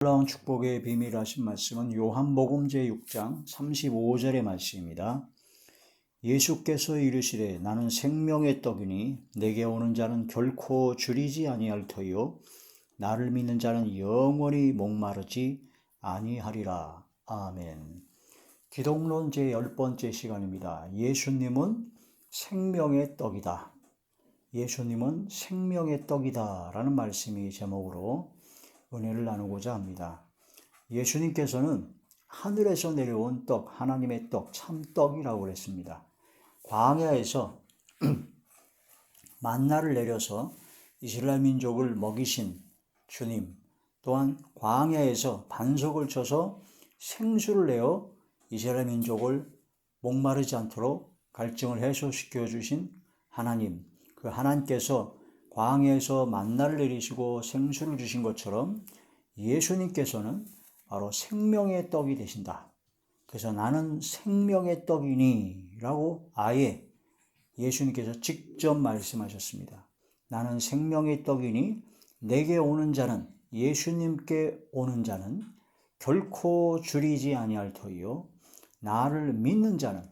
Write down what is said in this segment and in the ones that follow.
놀라운 축복의 비밀 하신 말씀은 요한복음 제6장 35절의 말씀입니다. 예수께서 이르시되 나는 생명의 떡이니 내게 오는 자는 결코 줄이지 아니할 터요 나를 믿는 자는 영원히 목마르지 아니하리라. 아멘. 기독론 제10번째 시간입니다. 예수님은 생명의 떡이다. 예수님은 생명의 떡이다 라는 말씀이 제목으로 은혜를 나누고자 합니다. 예수님께서는 하늘에서 내려온 떡, 하나님의 떡, 참떡이라고 그랬습니다. 광야에서 만나를 내려서 이스라엘 민족을 먹이신 주님, 또한 광야에서 반석을 쳐서 생수를 내어 이스라엘 민족을 목마르지 않도록 갈증을 해소시켜 주신 하나님, 그 하나님께서 광야에서 만나를 내리시고 생수를 주신 것처럼 예수님께서는 바로 생명의 떡이 되신다. 그래서 나는 생명의 떡이니 라고 아예 예수님께서 직접 말씀하셨습니다. 나는 생명의 떡이니 내게 오는 자는, 예수님께 오는 자는 결코 줄이지 아니할 터이요 나를 믿는 자는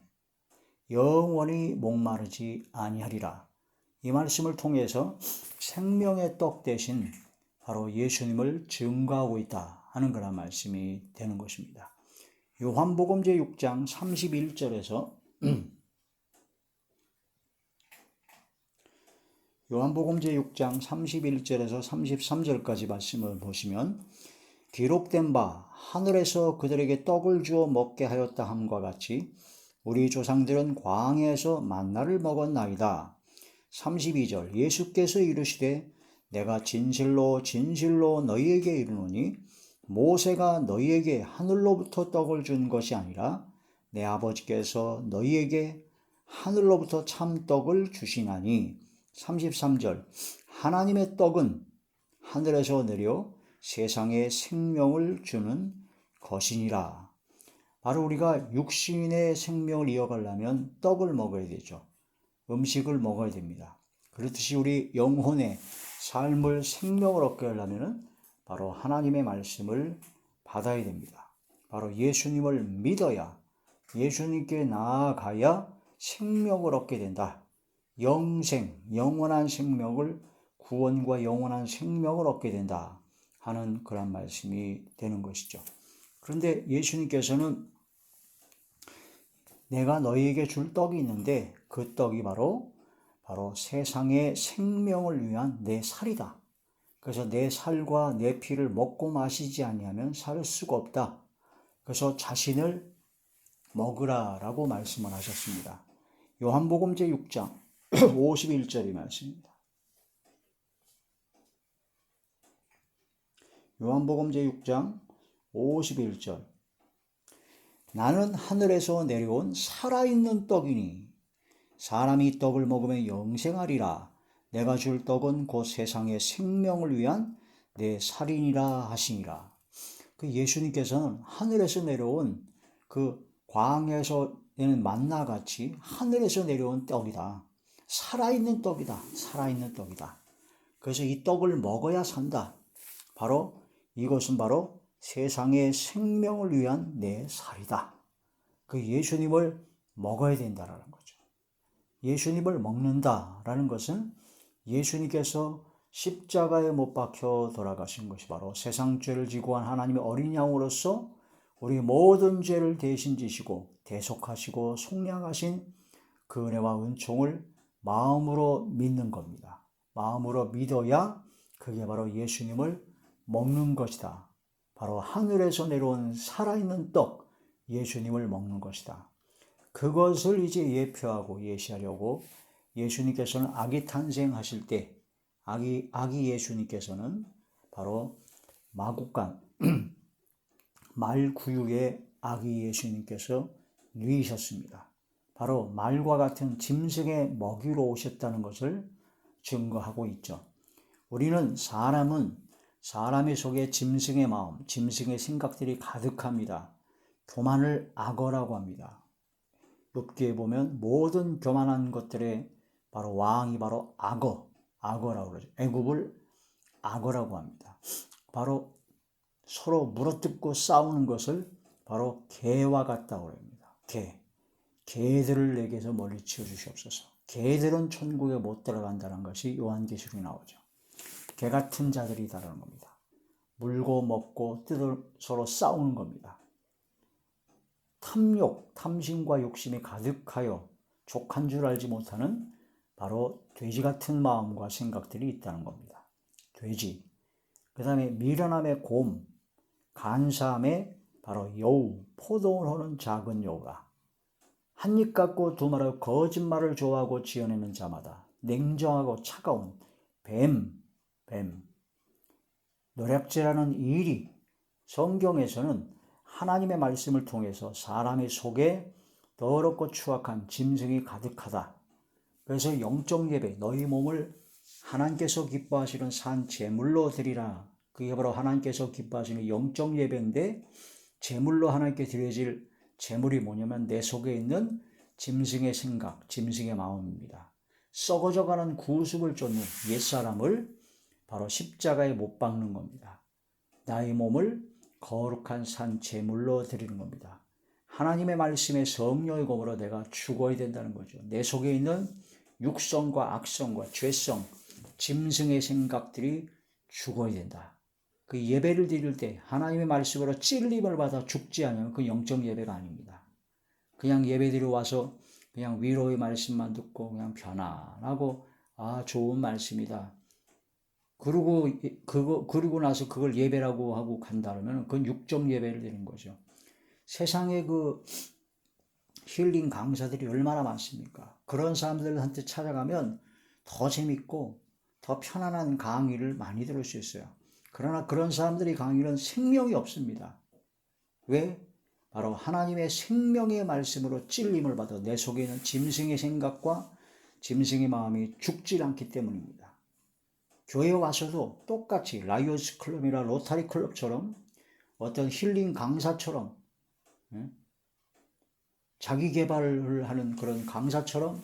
영원히 목마르지 아니하리라. 이 말씀을 통해서 생명의 떡 대신 바로 예수님을 증거하고 있다 하는 그런 말씀이 되는 것입니다. 요한복음 제6장 31절에서 요한복음 제6장 31절에서 33절까지 말씀을 보시면 기록된 바 하늘에서 그들에게 떡을 주어 먹게 하였다 함과 같이 우리 조상들은 광야에서 만나를 먹었나이다. 32절 예수께서 이르시되 내가 진실로 진실로 너희에게 이르노니 모세가 너희에게 하늘로부터 떡을 준 것이 아니라 내 아버지께서 너희에게 하늘로부터 참떡을 주시나니. 33절 하나님의 떡은 하늘에서 내려 세상에 생명을 주는 것이니라. 바로 우리가 육신의 생명을 이어가려면 떡을 먹어야 되죠. 음식을 먹어야 됩니다. 그렇듯이 우리 영혼의 삶을 생명을 얻게 하려면 바로 하나님의 말씀을 받아야 됩니다. 바로 예수님을 믿어야, 예수님께 나아가야 생명을 얻게 된다. 영생, 영원한 생명을, 구원과 영원한 생명을 얻게 된다 하는 그런 말씀이 되는 것이죠. 그런데 예수님께서는 내가 너희에게 줄 떡이 있는데 그 떡이 바로 세상의 생명을 위한 내 살이다. 그래서 내 살과 내 피를 먹고 마시지 아니하면 살 수가 없다. 그래서 자신을 먹으라라고 말씀을 하셨습니다. 요한복음 제6장 51절의 말씀입니다. 요한복음 제6장 51절 나는 하늘에서 내려온 살아있는 떡이니 사람이 떡을 먹으면 영생하리라. 내가 줄 떡은 곧 세상의 생명을 위한 내 살이니라 하시니라. 그 예수님께서는 하늘에서 내려온 그 광야에서 내는 만나같이 하늘에서 내려온 떡이다. 살아있는 떡이다. 살아있는 떡이다. 그래서 이 떡을 먹어야 산다. 바로 이것은 바로 세상의 생명을 위한 내 살이다. 그 예수님을 먹어야 된다라는 거죠. 예수님을 먹는다라는 것은 예수님께서 십자가에 못 박혀 돌아가신 것이 바로 세상 죄를 지고 한 하나님의 어린 양으로서 우리 모든 죄를 대신 지시고 대속하시고 속량하신 그 은혜와 은총을 마음으로 믿는 겁니다. 마음으로 믿어야 그게 바로 예수님을 먹는 것이다. 바로 하늘에서 내려온 살아있는 떡, 예수님을 먹는 것이다. 그것을 이제 예표하고 예시하려고 예수님께서는 아기 탄생하실 때 아기 예수님께서는 바로 마구간 말구유에 아기 예수님께서 누이셨습니다. 바로 말과 같은 짐승의 먹이로 오셨다는 것을 증거하고 있죠. 우리는 사람의 속에 짐승의 마음, 짐승의 생각들이 가득합니다. 교만을 악어라고 합니다. 욥기에 보면 모든 교만한 것들의 바로 왕이 바로 악어라고 그러죠. 애굽을 악어라고 합니다. 바로 서로 물어뜯고 싸우는 것을 바로 개와 같다고 합니다. 개들을 내게서 멀리 치워주시옵소서. 개들은 천국에 못 들어간다는 것이 요한계시록에 나오죠. 개 같은 자들이다라는 겁니다. 물고 먹고 뜯어 서로 싸우는 겁니다. 탐욕, 탐심과 욕심이 가득하여 족한 줄 알지 못하는 바로 돼지 같은 마음과 생각들이 있다는 겁니다. 돼지. 그 다음에 미련함의 곰, 간사함의 바로 여우, 포동을 하는 작은 여우라. 한입 갖고 두 말하고 거짓말을 좋아하고 지어내는 자마다 냉정하고 차가운 뱀. 노략질하는 일이 성경에서는 하나님의 말씀을 통해서 사람의 속에 더럽고 추악한 짐승이 가득하다. 그래서 영적 예배, 너희 몸을 하나님께서 기뻐하시는 산 제물로 드리라. 그게 바로 하나님께서 기뻐하시는 영적 예배인데, 제물로 하나님께 드려질 제물이 뭐냐면 내 속에 있는 짐승의 생각, 짐승의 마음입니다. 썩어져가는 구습을 쫓는 옛사람을 바로 십자가에 못 박는 겁니다. 나의 몸을 거룩한 산 제물로 드리는 겁니다. 하나님의 말씀에 성령의 검으로 내가 죽어야 된다는 거죠. 내 속에 있는 육성과 악성과 죄성, 짐승의 생각들이 죽어야 된다. 그 예배를 드릴 때 하나님의 말씀으로 찔림을 받아 죽지 않으면 그 영적 예배가 아닙니다. 그냥 예배 드리러 와서 그냥 위로의 말씀만 듣고 그냥 편안하고 좋은 말씀이다. 그러고 나서 그걸 예배라고 하고 간다면 그건 육적 예배를 드리는 거죠. 세상에 그 힐링 강사들이 얼마나 많습니까? 그런 사람들한테 찾아가면 더 재밌고 더 편안한 강의를 많이 들을 수 있어요. 그러나 그런 사람들이 강의는 생명이 없습니다. 왜? 바로 하나님의 생명의 말씀으로 찔림을 받아 내 속에 있는 짐승의 생각과 짐승의 마음이 죽지 않기 때문입니다. 교회에 와서도 똑같이 라이온스 클럽이나 로타리 클럽처럼 어떤 힐링 강사처럼 자기 개발을 하는 그런 강사처럼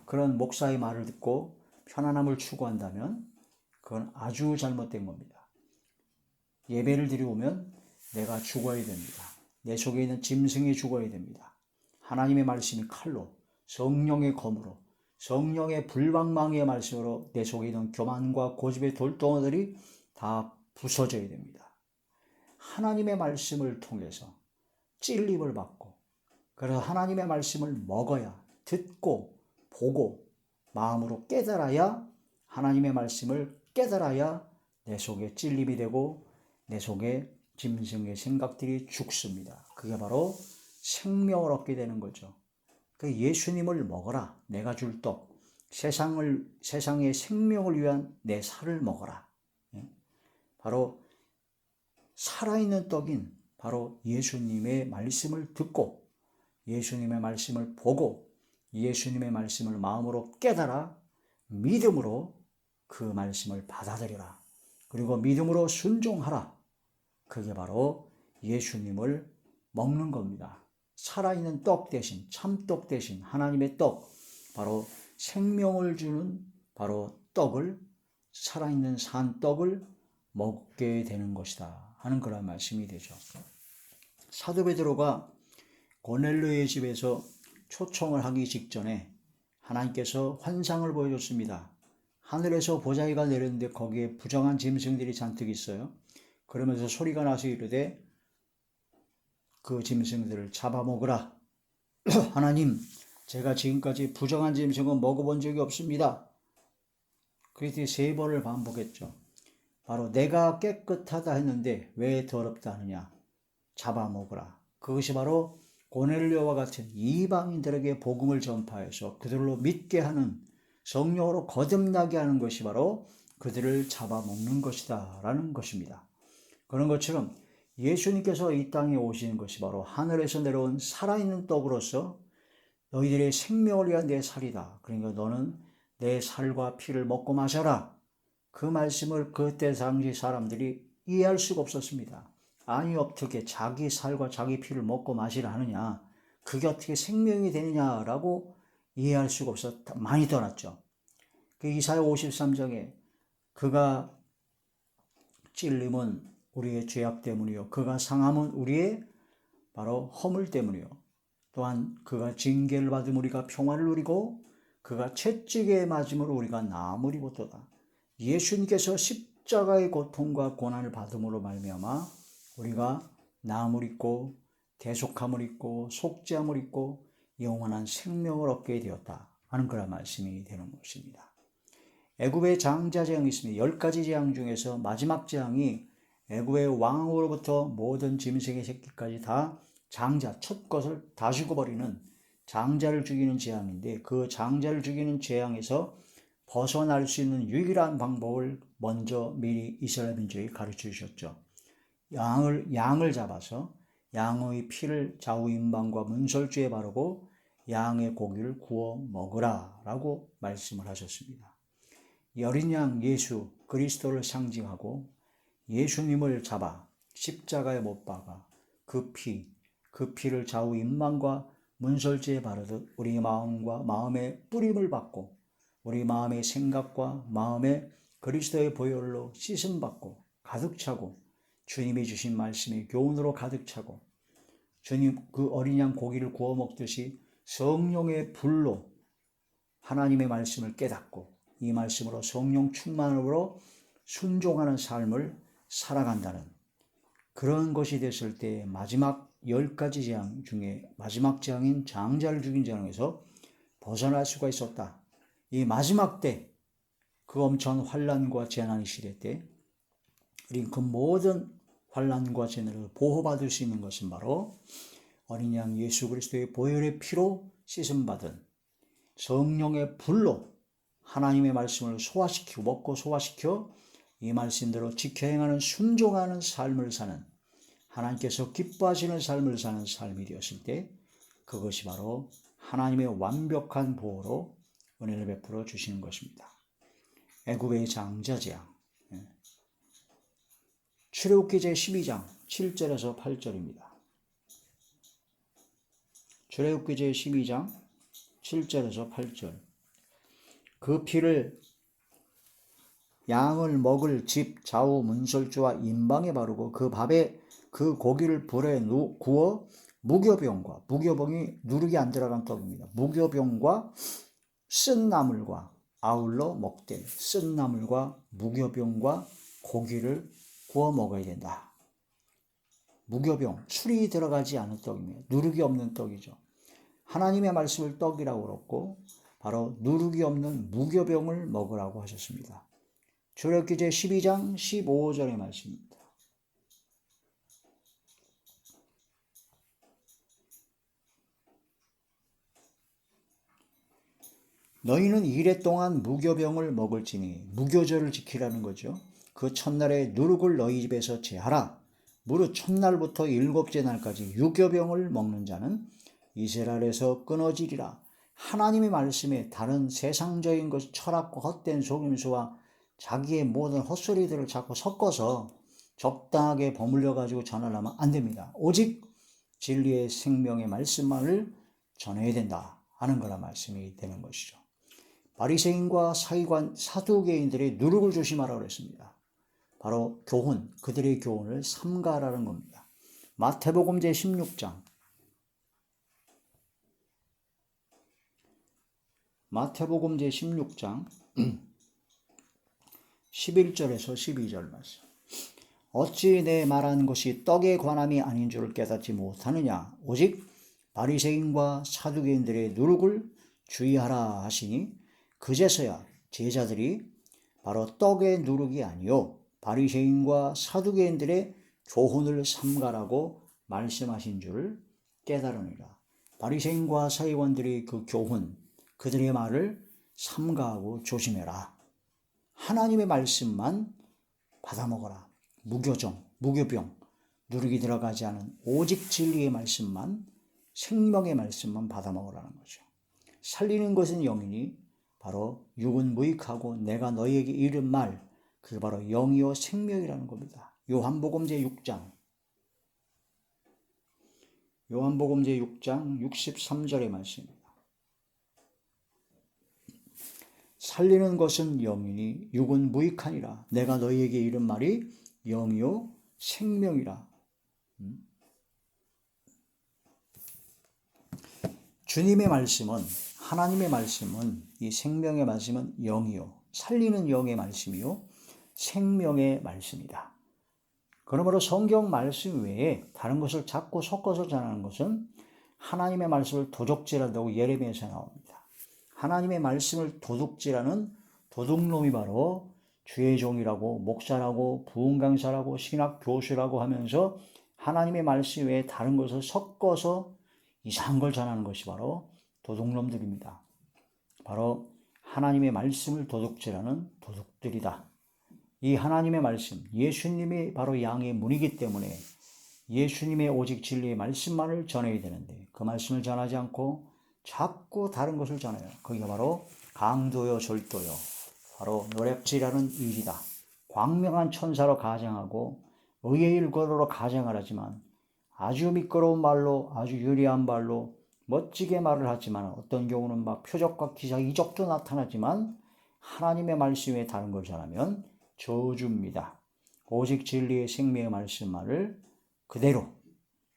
그런 목사의 말을 듣고 편안함을 추구한다면 그건 아주 잘못된 겁니다. 예배를 드리오면 내가 죽어야 됩니다. 내 속에 있는 짐승이 죽어야 됩니다. 하나님의 말씀이 칼로, 성령의 검으로, 성령의 불방망이의 말씀으로 내 속에 있는 교만과 고집의 돌덩어들이 다 부서져야 됩니다. 하나님의 말씀을 통해서 찔림을 받고, 그래서 하나님의 말씀을 먹어야, 듣고 보고 마음으로 깨달아야, 하나님의 말씀을 깨달아야 내 속에 찔림이 되고 내 속에 짐승의 생각들이 죽습니다. 그게 바로 생명을 얻게 되는 거죠. 그 예수님을 먹어라. 내가 줄 떡. 세상의 생명을 위한 내 살을 먹어라. 바로 살아있는 떡인 바로 예수님의 말씀을 듣고 예수님의 말씀을 보고 예수님의 말씀을 마음으로 깨달아 믿음으로 그 말씀을 받아들여라. 그리고 믿음으로 순종하라. 그게 바로 예수님을 먹는 겁니다. 살아있는 떡 대신, 참떡 대신 하나님의 떡, 바로 생명을 주는 바로 떡을, 살아있는 산 떡을 먹게 되는 것이다 하는 그런 말씀이 되죠. 사도 베드로가 고넬료의 집에서 초청을 하기 직전에 하나님께서 환상을 보여줬습니다. 하늘에서 보자기가 내렸는데 거기에 부정한 짐승들이 잔뜩 있어요. 그러면서 소리가 나서 이르되 그 짐승들을 잡아먹으라. 하나님, 제가 지금까지 부정한 짐승은 먹어본 적이 없습니다. 그랬더니 3번을 반복했죠. 바로 내가 깨끗하다 했는데 왜 더럽다 하느냐. 잡아먹으라. 그것이 바로 고넬료와 같은 이방인들에게 복음을 전파해서 그들로 믿게 하는, 성령으로 거듭나게 하는 것이 바로 그들을 잡아먹는 것이다 라는 것입니다. 그런 것처럼 예수님께서 이 땅에 오시는 것이 바로 하늘에서 내려온 살아있는 떡으로서 너희들의 생명을 위한 내 살이다. 그러니까 너는 내 살과 피를 먹고 마셔라. 그 말씀을 그때 당시 사람들이 이해할 수가 없었습니다. 아니 어떻게 자기 살과 자기 피를 먹고 마시라 하느냐. 그게 어떻게 생명이 되느냐라고 이해할 수가 없어 많이 떠났죠. 그 이사야 53장에 그가 찔림은 우리의 죄악 때문이요 그가 상함은 우리의 바로 허물 때문이요 또한 그가 징계를 받음 우리가 평화를 누리고 그가 채찍에 맞음으로 우리가 나음을 입었도다. 예수님께서 십자가의 고통과 고난을 받음으로 말미암아 우리가 나음을 입고 대속함을 입고 속죄함을 입고 영원한 생명을 얻게 되었다 하는 그런 말씀이 되는 것입니다. 애굽의 장자 재앙이 있습니다. 10가지 재앙 중에서 마지막 재앙이 애굽의 왕으로부터 모든 짐승의 새끼까지 다 장자, 첫 것을 다 죽어버리는 장자를 죽이는 재앙인데 그 장자를 죽이는 재앙에서 벗어날 수 있는 유일한 방법을 먼저 미리 이스라엘 민족이 가르쳐 주셨죠. 양을 잡아서 양의 피를 좌우 임방과 문설주에 바르고 양의 고기를 구워 먹으라 라고 말씀을 하셨습니다. 어린 양 예수 그리스도를 상징하고 예수님을 잡아 십자가에 못 박아 그 피를 좌우 임망과 문설주에 바르듯 우리 마음과 마음의 뿌림을 받고 우리 마음의 생각과 마음의 그리스도의 보혈로 씻음 받고 가득 차고 주님이 주신 말씀의 교훈으로 가득 차고 주님 그 어린 양 고기를 구워 먹듯이 성령의 불로 하나님의 말씀을 깨닫고 이 말씀으로 성령 충만으로 순종하는 삶을 살아간다는 그런 것이 됐을 때 마지막 10가지 재앙 중에 마지막 재앙인 장자를 죽인 재앙에서 벗어날 수가 있었다. 이 마지막 때 그 엄청난 환난과 재난의 시대 때 우리 그 모든 환난과 재난을 보호받을 수 있는 것은 바로 어린 양 예수 그리스도의 보혈의 피로 씻음받은 성령의 불로 하나님의 말씀을 소화시키고 먹고 소화시켜 이 말씀대로 지켜 행하는 순종하는 삶을 사는 하나님께서 기뻐하시는 삶을 사는 삶이 되었을 때 그것이 바로 하나님의 완벽한 보호로 은혜를 베풀어 주시는 것입니다. 애굽의 장자 재앙 출애굽기 제12장 7절에서 8절입니다. 출애굽기 제12장 7절에서 8절 그 피를 양을 먹을 집 좌우 문설주와 임방에 바르고 그 밥에 그 고기를 불에 구워 무교병과 무교병이 누룩이 안 들어간 떡입니다. 무교병과 쓴 나물과 아울러 먹되 쓴 나물과 무교병과 고기를 구워 먹어야 된다. 무교병, 술이 들어가지 않은 떡입니다. 누룩이 없는 떡이죠. 하나님의 말씀을 떡이라고 그랬고 바로 누룩이 없는 무교병을 먹으라고 하셨습니다. 출애굽기 제12장 15절의 말씀입니다. 너희는 이레 동안 무교병을 먹을지니 무교절을 지키라는 거죠. 그 첫날에 누룩을 너희 집에서 제하라. 무릇 첫날부터 일곱째 날까지 유교병을 먹는 자는 이스라엘에서 끊어지리라. 하나님의 말씀에 다른 세상적인 것, 철학과 헛된 속임수와 자기의 모든 헛소리들을 자꾸 섞어서 적당하게 버물려 가지고 전하려면 안 됩니다. 오직 진리의 생명의 말씀만을 전해야 된다 하는 거라 말씀이 되는 것이죠. 바리새인과 사기관 사두개인들의 누룩을 조심하라고 했습니다. 바로 교훈, 그들의 교훈을 삼가라는 겁니다. 마태복음 제16장 11절에서 12절 말씀. 어찌 내 말하는 것이 떡에 관함이 아닌 줄을 깨닫지 못하느냐. 오직 바리새인과 사두개인들의 누룩을 주의하라 하시니 그제서야 제자들이 바로 떡의 누룩이 아니요 바리새인과 사두개인들의 교훈을 삼가라고 말씀하신 줄을 깨달으니라. 바리새인과 사기관들의 그 교훈, 그들의 말을 삼가하고 조심해라. 하나님의 말씀만 받아먹어라. 무교정, 무교병, 누룩이 들어가지 않은 오직 진리의 말씀만, 생명의 말씀만 받아먹으라는 거죠. 살리는 것은 영이니 바로 육은 무익하고 내가 너희에게 이른 말, 그게 바로 영이요 생명이라는 겁니다. 요한복음 제6장 63절의 말씀입니다. 살리는 것은 영이니 육은 무익하니라. 내가 너희에게 이른 말이 영이요 생명이라. 주님의 말씀은, 하나님의 말씀은, 이 생명의 말씀은 영이요, 살리는 영의 말씀이요, 생명의 말씀이다. 그러므로 성경 말씀 외에 다른 것을 자꾸 섞어서 전하는 것은 하나님의 말씀을 도적질한다고 예레미야에서 나옵니다. 하나님의 말씀을 도둑질하는 도둑놈이 바로 주의 종이라고, 목사라고, 부흥강사라고, 신학교수라고 하면서 하나님의 말씀 외에 다른 것을 섞어서 이상한 걸 전하는 것이 바로 도둑놈들입니다. 바로 하나님의 말씀을 도둑질하는 도둑들이다. 이 하나님의 말씀, 예수님이 바로 양의 문이기 때문에 예수님의 오직 진리의 말씀만을 전해야 되는데 그 말씀을 전하지 않고 자꾸 다른 것을 전해요. 그게 바로 강도요 절도요, 바로 노략질하는 일이다. 광명한 천사로 가정하고 의의 일거로 가정을 하지만 아주 미끄러운 말로, 아주 유리한 말로 멋지게 말을 하지만 어떤 경우는 막 표적과 기사, 이적도 나타나지만 하나님의 말씀에 다른 걸 전하면 저주입니다. 오직 진리의 생명의 말씀만을 그대로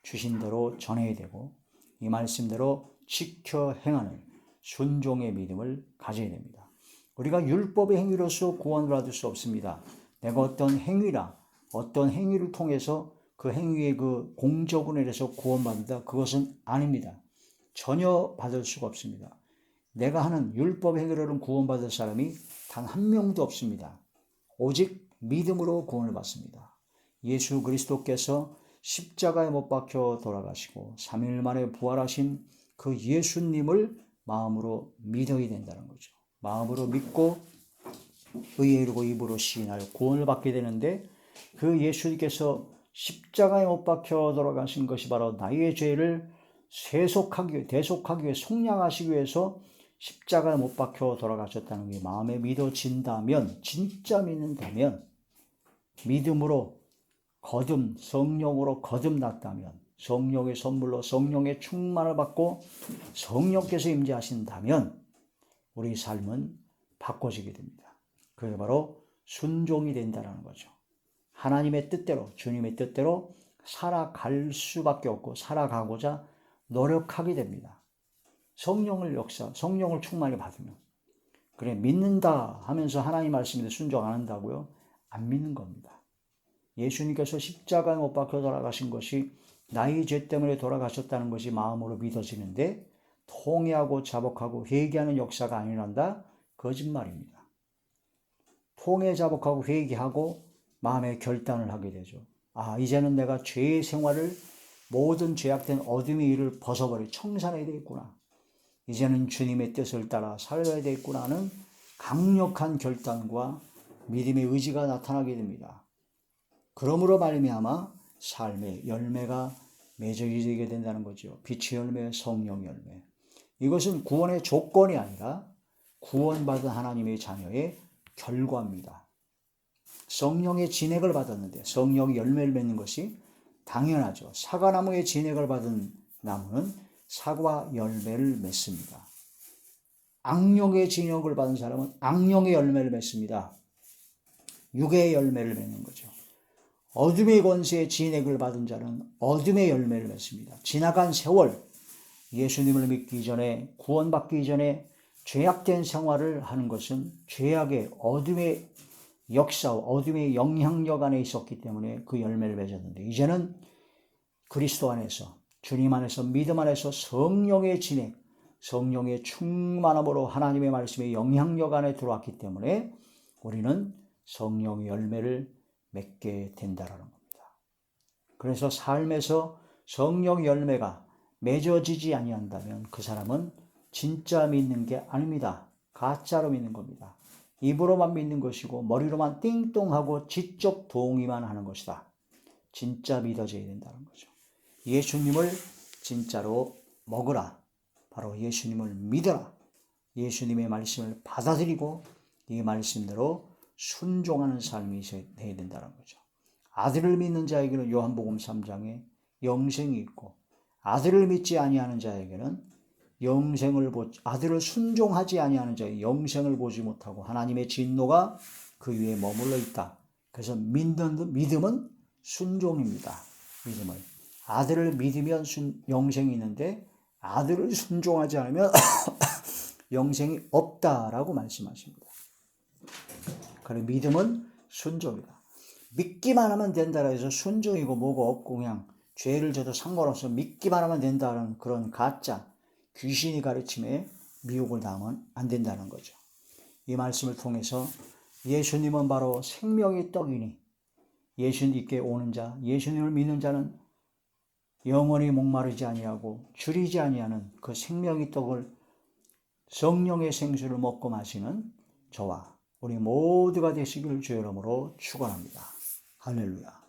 주신 대로 전해야 되고 이 말씀대로 지켜 행하는 순종의 믿음을 가져야 됩니다. 우리가 율법의 행위로서 구원을 받을 수 없습니다. 내가 어떤 행위라, 어떤 행위를 통해서 그 행위의 그 공적으로 인해서 구원받는다, 그것은 아닙니다. 전혀 받을 수가 없습니다. 내가 하는 율법 행위로는 구원받을 사람이 단 한 명도 없습니다. 오직 믿음으로 구원을 받습니다. 예수 그리스도께서 십자가에 못 박혀 돌아가시고 3일 만에 부활하신 그 예수님을 마음으로 믿어야 된다는 거죠. 마음으로 믿고 의에 이르고 입으로 시인하여 구원을 받게 되는데 그 예수님께서 십자가에 못 박혀 돌아가신 것이 바로 나의 죄를 대속하기 위해 속량하시기 위해서 십자가에 못 박혀 돌아가셨다는 게 마음에 믿어진다면, 진짜 믿는다면, 믿음으로 성령으로 거듭났다면, 성령의 선물로 성령의 충만을 받고 성령께서 임재하신다면 우리 삶은 바꿔지게 됩니다. 그게 바로 순종이 된다는 거죠. 하나님의 뜻대로, 주님의 뜻대로 살아갈 수밖에 없고 살아가고자 노력하게 됩니다. 성령을 충만히 받으면. 그래, 믿는다 하면서 하나님 말씀에 순종 안 한다고요? 안 믿는 겁니다. 예수님께서 십자가에 못 박혀 돌아가신 것이 나의 죄 때문에 돌아가셨다는 것이 마음으로 믿어지는데 통회하고 자복하고 회개하는 역사가 안 일어난다? 거짓말입니다. 통회 자복하고 회개하고 마음의 결단을 하게 되죠. 이제는 내가 죄의 생활을, 모든 죄악된 어둠의 일을 벗어버려 청산해야 되겠구나. 이제는 주님의 뜻을 따라 살아야 되겠구나 하는 강력한 결단과 믿음의 의지가 나타나게 됩니다. 그러므로 말미암아 삶의 열매가 맺어지게 된다는 거죠. 빛의 열매, 성령의 열매. 이것은 구원의 조건이 아니라 구원받은 하나님의 자녀의 결과입니다. 성령의 진액을 받았는데 성령의 열매를 맺는 것이 당연하죠. 사과나무의 진액을 받은 나무는 사과 열매를 맺습니다. 악령의 진액을 받은 사람은 악령의 열매를 맺습니다. 육의 열매를 맺는 거죠. 어둠의 권세의 진액을 받은 자는 어둠의 열매를 맺습니다. 지나간 세월, 예수님을 믿기 전에, 구원받기 전에 죄악된 생활을 하는 것은 죄악의 어둠의 역사, 어둠의 영향력 안에 있었기 때문에 그 열매를 맺었는데 이제는 그리스도 안에서, 주님 안에서, 믿음 안에서 성령의 진액, 성령의 충만함으로 하나님의 말씀의 영향력 안에 들어왔기 때문에 우리는 성령의 열매를 맺게 된다는 겁니다. 그래서 삶에서 성령 열매가 맺어지지 아니한다면 그 사람은 진짜 믿는 게 아닙니다. 가짜로 믿는 겁니다. 입으로만 믿는 것이고 머리로만 띵동하고 지적 동의만 하는 것이다. 진짜 믿어져야 된다는 거죠. 예수님을 진짜로 먹으라. 바로 예수님을 믿어라. 예수님의 말씀을 받아들이고 이 말씀대로 순종하는 삶이 되어야 된다는 거죠. 아들을 믿는 자에게는 요한복음 3장에 영생이 있고 아들을 믿지 아니하는 자에게는 아들을 순종하지 아니하는 자의 영생을 보지 못하고 하나님의 진노가 그 위에 머물러 있다. 그래서 믿음은 순종입니다. 믿음은. 아들을 믿으면 영생이 있는데 아들을 순종하지 않으면 영생이 없다라고 말씀하십니다. 그리고 믿음은 순종이다. 믿기만 하면 된다라 해서 순종이고 뭐고 없고 그냥 죄를 져도 상관없어 믿기만 하면 된다는 그런 가짜 귀신이 가르침에 미혹을 당하면 안 된다는 거죠. 이 말씀을 통해서 예수님은 바로 생명의 떡이니 예수님께 오는 자, 예수님을 믿는 자는 영원히 목마르지 아니하고 줄이지 아니하는 그 생명의 떡을 성령의 생수를 먹고 마시는 저와 우리 모두가 되시길 주의 이름으로 축원합니다. 할렐루야.